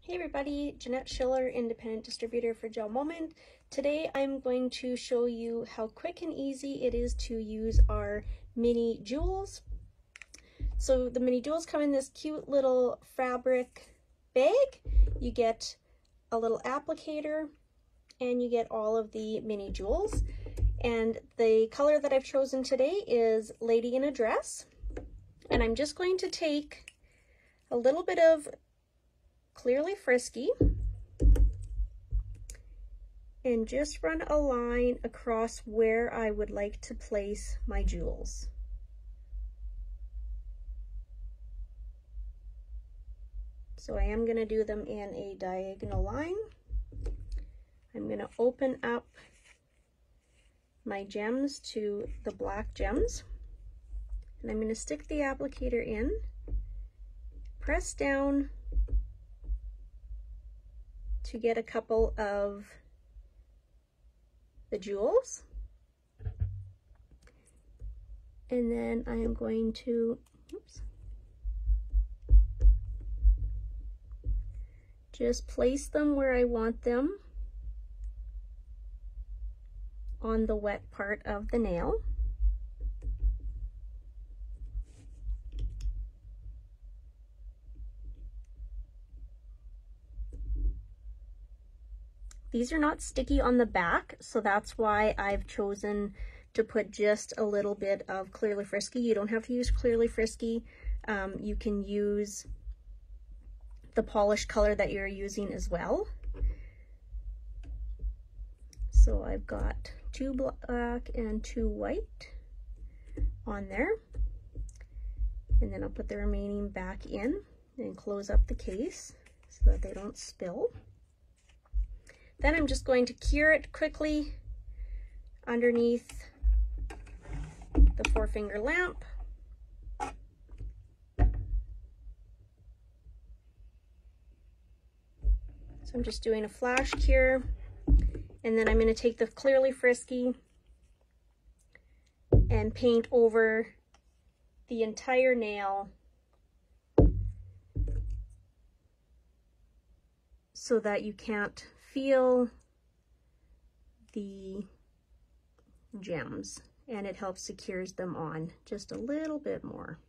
Hey everybody, Jeanette Schiller, independent distributor for Gelmoment. Today I'm going to show you how quick and easy it is to use our mini jewels. So the mini jewels come in this cute little fabric bag. You get a little applicator and you get all of the mini jewels. And the color that I've chosen today is Lady in a Dress. And I'm just going to take a little bit of Clearly Frisky and just run a line across where I would like to place my jewels. So I am going to do them in a diagonal line. I'm going to open up my gems to the black gems, and I'm going to stick the applicator in, press down to get a couple of the jewels, and then I am going to just place them where I want them on the wet part of the nail. These are not sticky on the back, so that's why I've chosen to put just a little bit of Clearly Frisky. You don't have to use Clearly Frisky. You can use the polished color that you're using as well. So I've got 2 black and 2 white on there. And then I'll put the remaining back in and close up the case so that they don't spill. Then I'm just going to cure it quickly underneath the 4-finger lamp. So I'm just doing a flash cure, and then I'm going to take the Clearly Frisky and paint over the entire nail so that you can't feel the gems, and it helps secures them on just a little bit more.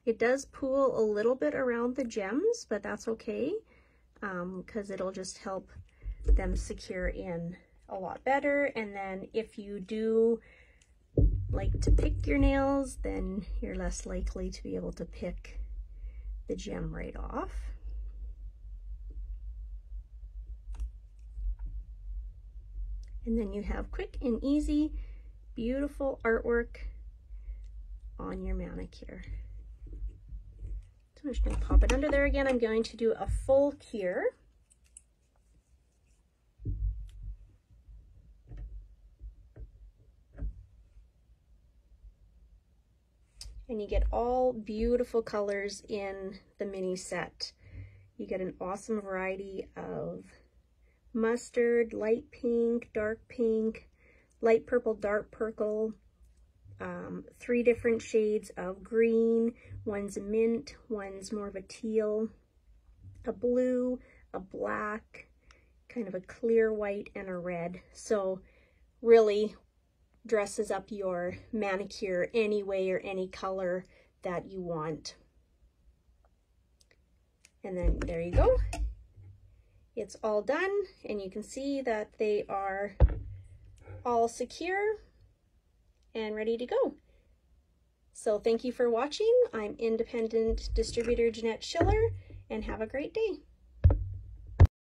It does pool a little bit around the gems, but that's okay, because it'll just help them secure in a lot better. And then if you do like to pick your nails, then you're less likely to be able to pick the gem right off. And then you have quick and easy, beautiful artwork on your manicure. So I'm just going to pop it under there again. I'm going to do a full cure. And you get all beautiful colors in the mini set. You get an awesome variety of mustard, light pink, dark pink, light purple, dark purple, 3 different shades of green. One's a mint, one's more of a teal, a blue, a black, kind of a clear white, and a red. So really dresses up your manicure any way or any color that you want. And then there you go. It's all done, and you can see that they are all secure and ready to go. So thank you for watching. I'm independent distributor Jeanette Schiller, and have a great day.